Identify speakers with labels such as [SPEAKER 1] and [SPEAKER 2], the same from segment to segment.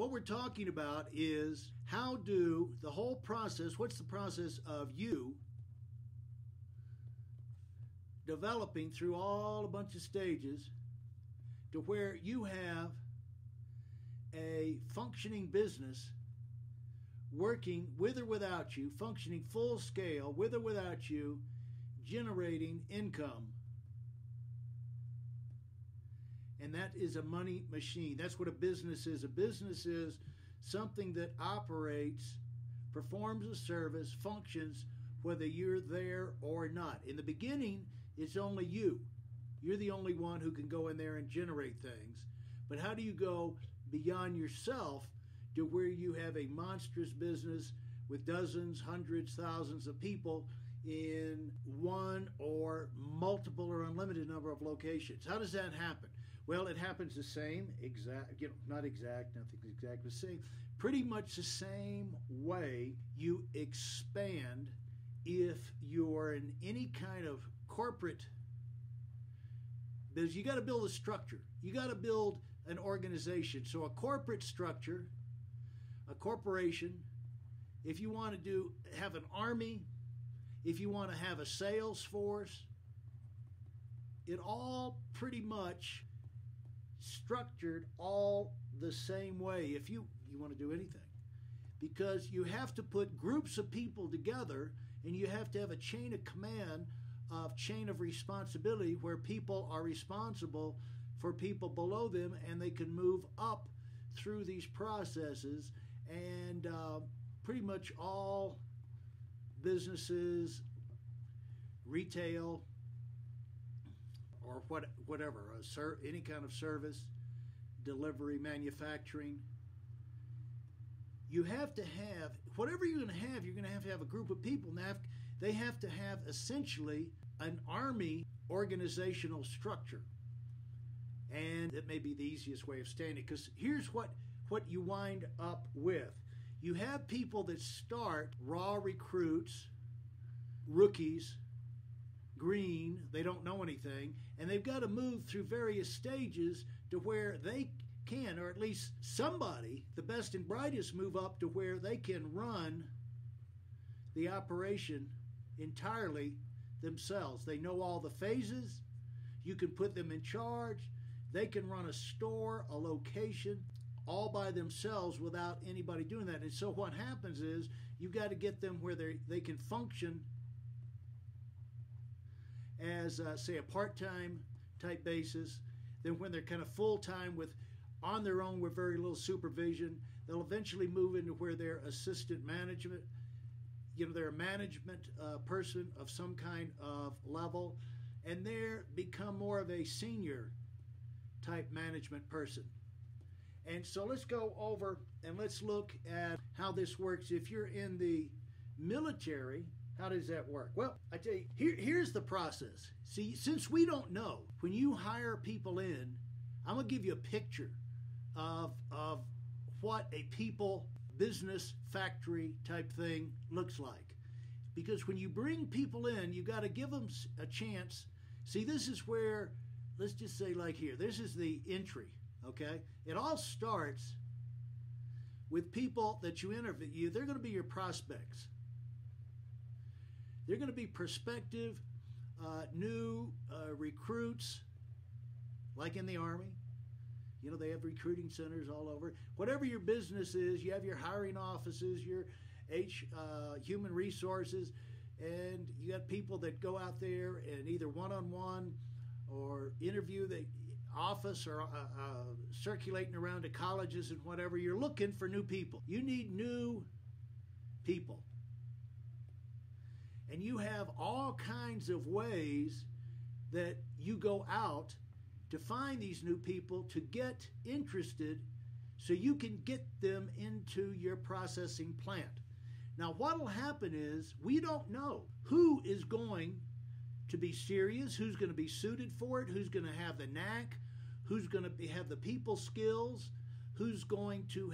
[SPEAKER 1] what we're talking about is how do the whole process, what's the process of you developing through all a bunch of stages to where you have a functioning business working with or without you, functioning full scale with or without you, generating income. And that is a money machine. That's what a business is. A business is something that operates, performs a service, functions, whether you're there or not. In the beginning, it's only you. You're the only one who can go in there and generate things. But how do you go beyond yourself to where you have a monstrous business with dozens, hundreds, thousands of people in one or multiple or unlimited number of locations? How does that happen? Well, it happens the same, not exact, nothing's exact, the same, pretty much the same way you expand if you're in any kind of corporate business. You got to build a structure. You got to build an organization. So a corporate structure, a corporation, if you want to have an army, if you want to have a sales force, it all pretty much structured all the same way if you want to do anything, because you have to put groups of people together and you have to have a chain of command, of chain of responsibility, where people are responsible for people below them and they can move up through these processes. And pretty much all businesses, retail, or whatever, any kind of service, delivery, manufacturing, you have to have, whatever you're going to have a group of people. Now, they have to have essentially an army organizational structure. And that may be the easiest way of saying it, because here's what you wind up with. You have people that start raw recruits, rookies, green, they don't know anything, and they've got to move through various stages to where they can, or at least somebody, the best and brightest, move up to where they can run the operation entirely themselves. They know all the phases. You can put them in charge. They can run a store, a location, all by themselves without anybody doing that. And so what happens is you've got to get them where they can function as, say, a part-time type basis. Then when they're kind of full-time on their own with very little supervision, they'll eventually move into where they're assistant management. They're a management person of some kind of level, and they become more of a senior type management person. And so let's go over and let's look at how this works. If you're in the military, how does that work? Well, I tell you, here's the process. See, since we don't know, when you hire people in, I'm going to give you a picture of what a people business factory type thing looks like. Because when you bring people in, you got to give them a chance. See, this is where, let's just say like here, this is the entry, okay? It all starts with people that you interview. They're going to be your prospects. They're going to be prospective new recruits, like in the Army. They have recruiting centers all over. Whatever your business is, you have your hiring offices, your human resources, and you got people that go out there and either one-on-one or interview the office or circulating around to colleges and whatever. You're looking for new people. You need new people. And you have all kinds of ways that you go out to find these new people, to get interested so you can get them into your processing plant. Now, what will happen is we don't know who is going to be serious, who's going to be suited for it, who's going to have the knack, who's going to have the people skills, who's going to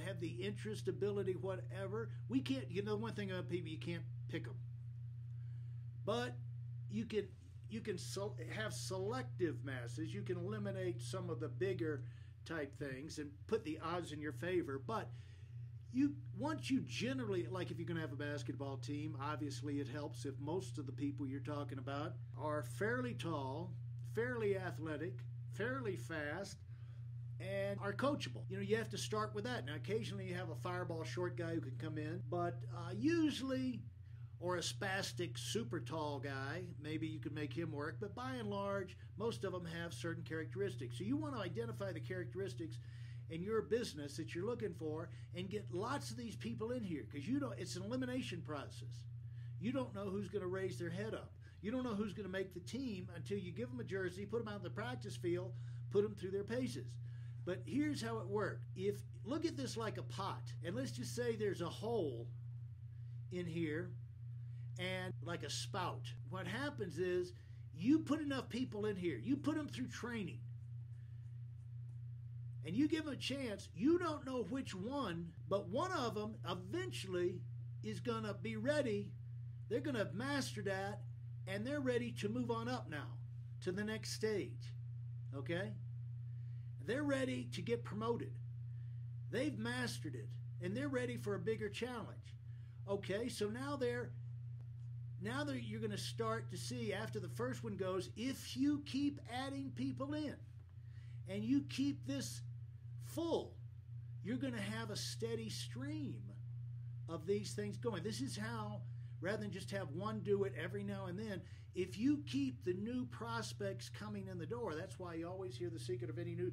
[SPEAKER 1] have the interest, ability, whatever. We can't, one thing about people, you can't pick them. But you can have selective masses. You can eliminate some of the bigger type things and put the odds in your favor. But once you generally, like if you're going to have a basketball team, obviously it helps if most of the people you're talking about are fairly tall, fairly athletic, fairly fast, and are coachable. You have to start with that. Now, occasionally you have a fireball short guy who can come in, but usually, or a spastic super tall guy, maybe you could make him work, but by and large, most of them have certain characteristics. So you want to identify the characteristics in your business that you're looking for and get lots of these people in here, because it's an elimination process. You don't know who's going to raise their head up. You don't know who's going to make the team until you give them a jersey, put them out in the practice field, put them through their paces. But here's how it worked. Look at this like a pot, and let's just say there's a hole in here and like a spout. What happens is you put enough people in here, you put them through training, and you give them a chance. You don't know which one, but one of them eventually is going to be ready. They're going to have mastered that, and they're ready to move on up now to the next stage. Okay? They're ready to get promoted. They've mastered it, and they're ready for a bigger challenge. Okay, so now you're going to start to see, after the first one goes, if you keep adding people in and you keep this full, you're going to have a steady stream of these things going. This is how, rather than just have one do it every now and then, if you keep the new prospects coming in the door, that's why you always hear the secret of any new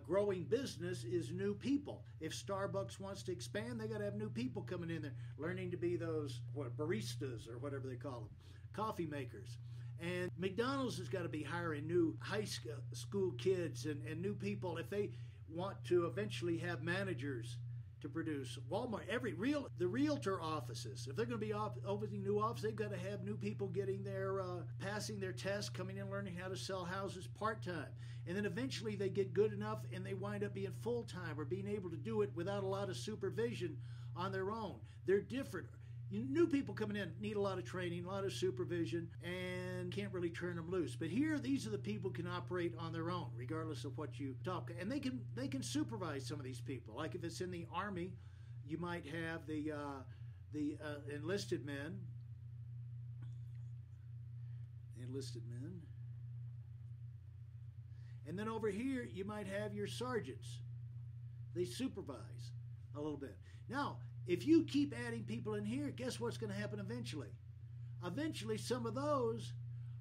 [SPEAKER 1] growing business is new people. If Starbucks wants to expand, they got to have new people coming in there, learning to be those baristas or whatever they call them, coffee makers. And McDonald's has got to be hiring new high school kids and new people if they want to eventually have managers to produce. Walmart, the realtor offices, if they're going to be opening new offices, they've got to have new people getting passing their tests, coming in, learning how to sell houses part-time. And then eventually they get good enough and they wind up being full-time or being able to do it without a lot of supervision on their own. They're different. New people coming in need a lot of training, a lot of supervision, and can't really turn them loose. But here, these are the people who can operate on their own, regardless of what you talk. And they can supervise some of these people. Like if it's in the Army, you might have the enlisted men. And then over here, you might have your sergeants. They supervise a little bit. Now, if you keep adding people in here, guess what's going to happen eventually? Eventually, some of those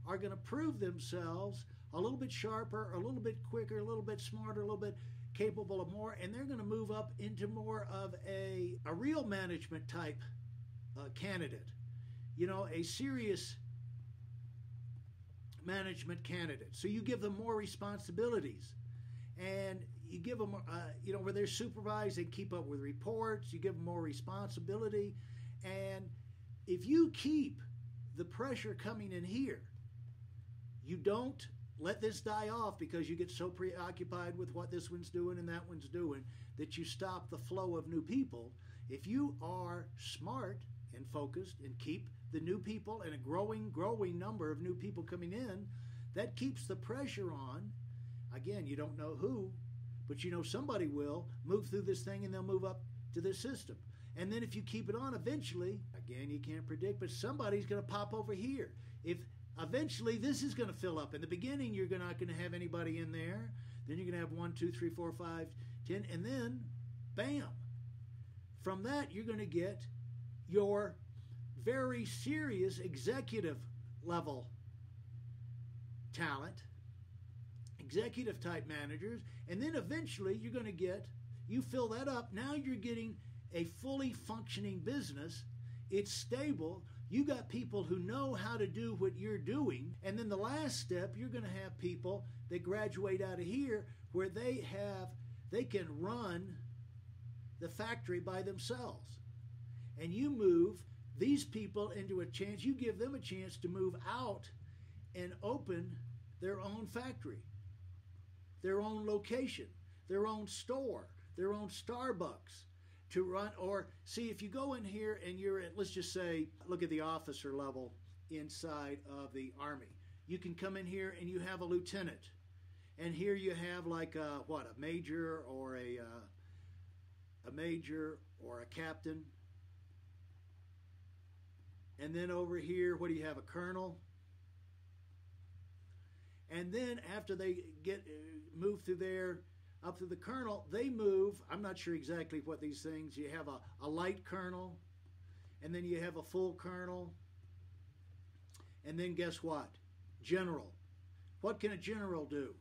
[SPEAKER 1] are going to prove themselves a little bit sharper, a little bit quicker, a little bit smarter, a little bit capable of more, and they're going to move up into more of a real management type candidate. A serious management candidate. So you give them more responsibilities, and you give them, where they're supervised, they keep up with reports, you give them more responsibility. And if you keep the pressure coming in here, you don't let this die off because you get so preoccupied with what this one's doing and that one's doing that you stop the flow of new people. If you are smart and focused and keep the new people and a growing number of new people coming in, that keeps the pressure on. Again, you don't know who, but somebody will move through this thing and they'll move up to this system. And then if you keep it on, eventually, again, you can't predict, but somebody's going to pop over here. If eventually this is going to fill up. In the beginning, you're not going to have anybody in there. Then you're going to have 1, 2, 3, 4, 5, 10, and then, bam. From that, you're going to get your very serious executive level talent, executive type managers, and then eventually you're going to you fill that up. Now you're getting a fully functioning business. It's stable. You got people who know how to do what you're doing. And then the last step, you're going to have people that graduate out of here where they can run the factory by themselves. And you move these people into a chance, you give them a chance to move out and open their own factory, their own location, their own store, their own Starbucks to run. Or see, if you go in here and you're at, let's just say, look at the officer level inside of the Army. You can come in here and you have a lieutenant. And here you have like a major or a captain. And then over here, what do you have? A colonel. And then after they get move through there, up to the colonel, they move. I'm not sure exactly what these things. You have a light colonel, and then you have a full colonel, and then guess what? General. What can a general do?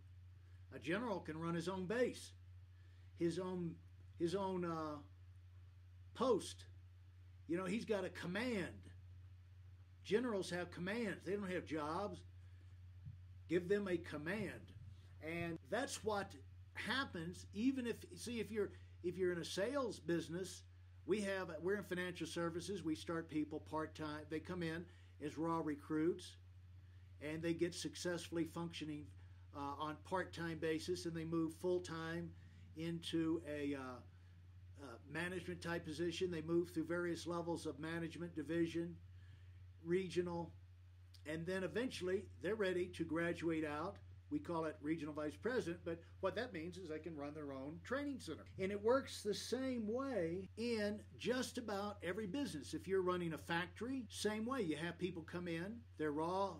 [SPEAKER 1] A general can run his own base, his own post. You know, he's got a command. Generals have commands. They don't have jobs. Give them a command. And that's what happens even if you're in a sales business. We're in financial services. We start people part-time. They come in as raw recruits, and they get successfully functioning on part-time basis, and they move full-time into a management type position. They move through various levels of management, division, regional, and then eventually they're ready to graduate out. We call it regional vice president, but what that means is they can run their own training center. And it works the same way in just about every business. If you're running a factory, same way. You have people come in, they're raw,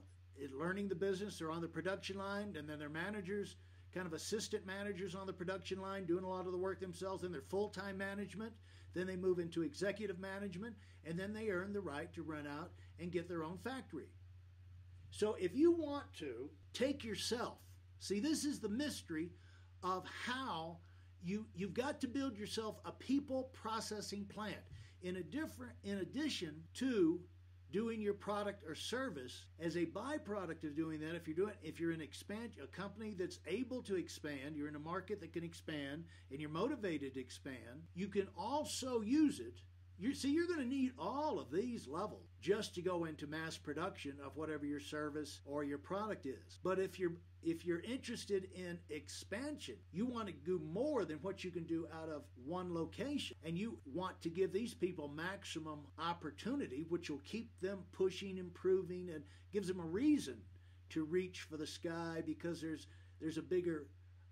[SPEAKER 1] learning the business, they're on the production line, and then they're managers, kind of assistant managers on the production line, doing a lot of the work themselves. Then they're full-time management. Then they move into executive management, and then they earn the right to run out and get their own factory. So if you want to take yourself, see, this is the mystery of how you've got to build yourself a people processing plant. In addition to doing your product or service, as a byproduct of doing that, if you're an a company that's able to expand, you're in a market that can expand, and you're motivated to expand, you can also use it. You're going to need all of these levels just to go into mass production of whatever your service or your product is. But if you're interested in expansion, you want to do more than what you can do out of one location, and you want to give these people maximum opportunity, which will keep them pushing, improving, and gives them a reason to reach for the sky, because there's a bigger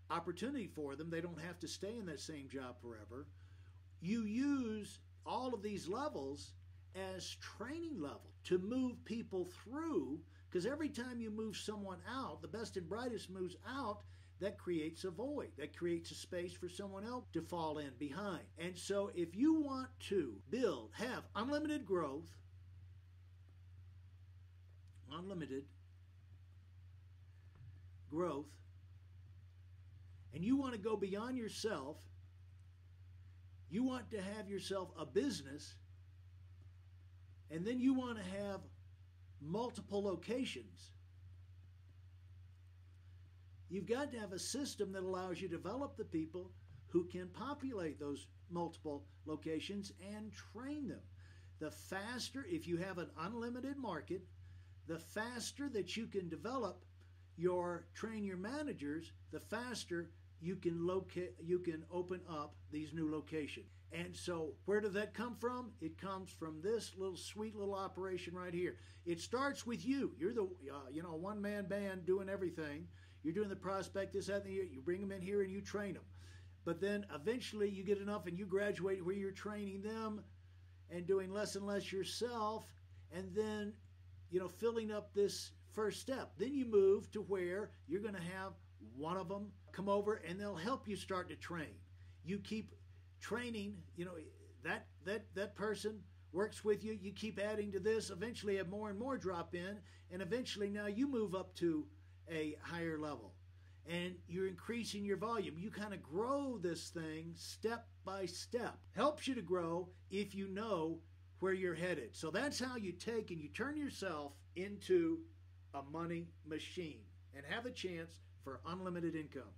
[SPEAKER 1] opportunity for them. They don't have to stay in that same job forever. You use all of these levels as training level to move people through, because every time you move someone out, the best and brightest moves out, that creates a void. That creates a space for someone else to fall in behind. And so if you want to have unlimited growth, and you want to go beyond yourself, you want to have yourself a business, and then you want to have multiple locations. You've got to have a system that allows you to develop the people who can populate those multiple locations and train them. The faster, if you have an unlimited market, the faster that you can train your managers, the faster you can open up these new locations. And so where did that come from? It comes from this sweet little operation right here. It starts with you. You're the one-man band doing everything. You're doing the prospect, this, that, and the other. You bring them in here and you train them. But then eventually you get enough and you graduate where you're training them and doing less and less yourself, and then filling up this first step. Then you move to where you're going to have one of them come over and they'll help you start to train. You keep training, that person works with you. You keep adding to this. Eventually have more and more drop in, and eventually now you move up to a higher level. And you're increasing your volume. You kind of grow this thing step by step. Helps you to grow if you know where you're headed. So that's how you take and you turn yourself into a money machine and have a chance for unlimited income.